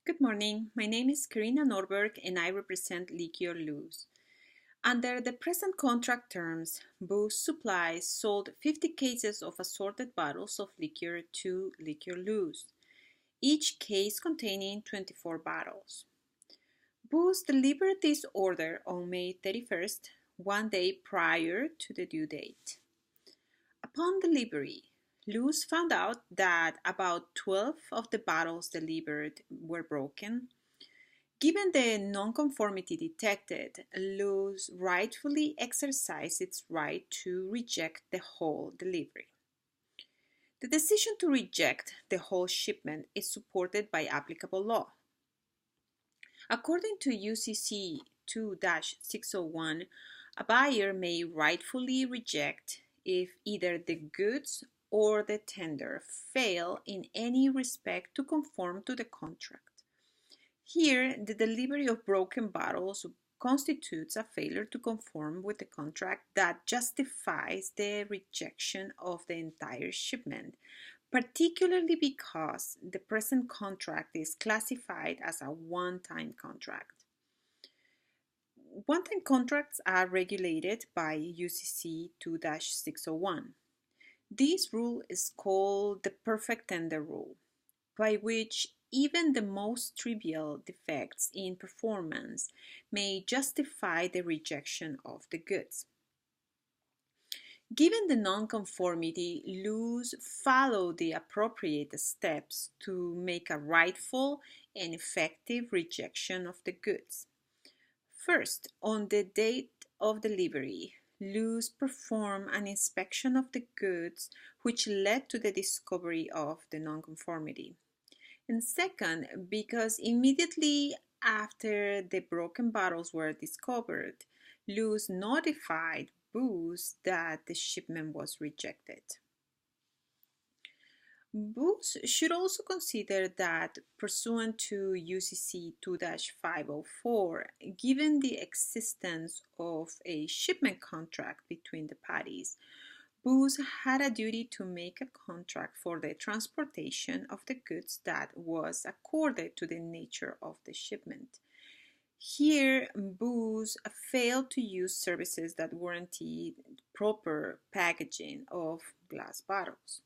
Good morning. My name is Karina Norberg and I represent Liquor Luz. Under the present contract terms, Boost Supply sold 50 cases of assorted bottles of liquor to Liquor Luz, each case containing 24 bottles. Boost delivered this order on May 31st, one day prior to the due date. Upon delivery, Luz found out that about 12 of the bottles delivered were broken. Given the nonconformity detected, Luz rightfully exercised its right to reject the whole delivery. The decision to reject the whole shipment is supported by applicable law. According to UCC 2-601, a buyer may rightfully reject if either the goods or the tender fail in any respect to conform to the contract. Here, the delivery of broken bottles constitutes a failure to conform with the contract that justifies the rejection of the entire shipment, particularly because the present contract is classified as a one-time contract. One-time contracts are regulated by UCC 2-601. This rule is called the perfect tender rule, by which even the most trivial defects in performance may justify the rejection of the goods. Given the nonconformity, Luz followed the appropriate steps to make a rightful and effective rejection of the goods. First, on the date of delivery, Luz performed an inspection of the goods, which led to the discovery of the nonconformity. And second, because immediately after the broken bottles were discovered, Luz notified Boost that the shipment was rejected. Boost should also consider that, pursuant to UCC 2-504, given the existence of a shipment contract between the parties, Boost had a duty to make a contract for the transportation of the goods that was accorded to the nature of the shipment. Here, Boost failed to use services that warranted proper packaging of glass bottles.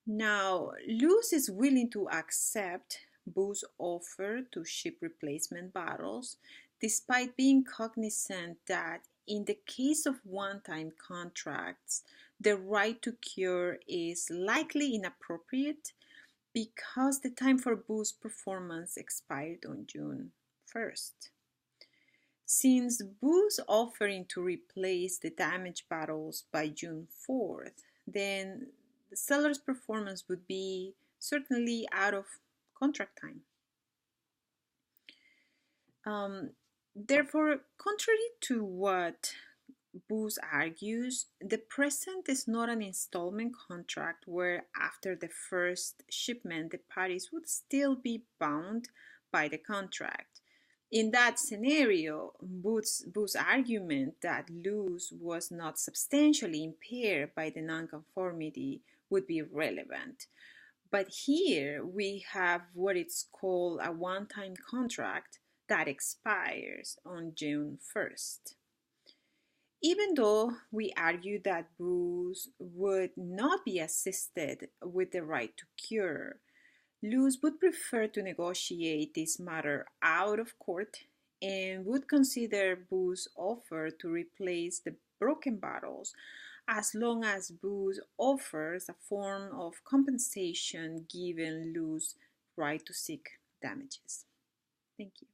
Now, Luz is willing to accept Boost's offer to ship replacement bottles, despite being cognizant that in the case of one-time contracts, the right to cure is likely inappropriate because the time for Boost performance expired on June 1st. Since Boost offering to replace the damaged bottles by June 4th, then the seller's performance would be certainly out of contract time. Therefore, contrary to what Boost argues, the present is not an installment contract where after the first shipment the parties would still be bound by the contract. In that scenario, Boost's argument that Luz was not substantially impaired by the nonconformity would be relevant. But here we have what is called a one-time contract that expires on June 1st. Even though we argue that Boost would not be assisted with the right to cure, Luz would prefer to negotiate this matter out of court and would consider Boost's offer to replace the broken bottles as long as Boost offers a form of compensation given Luz's right to seek damages. Thank you.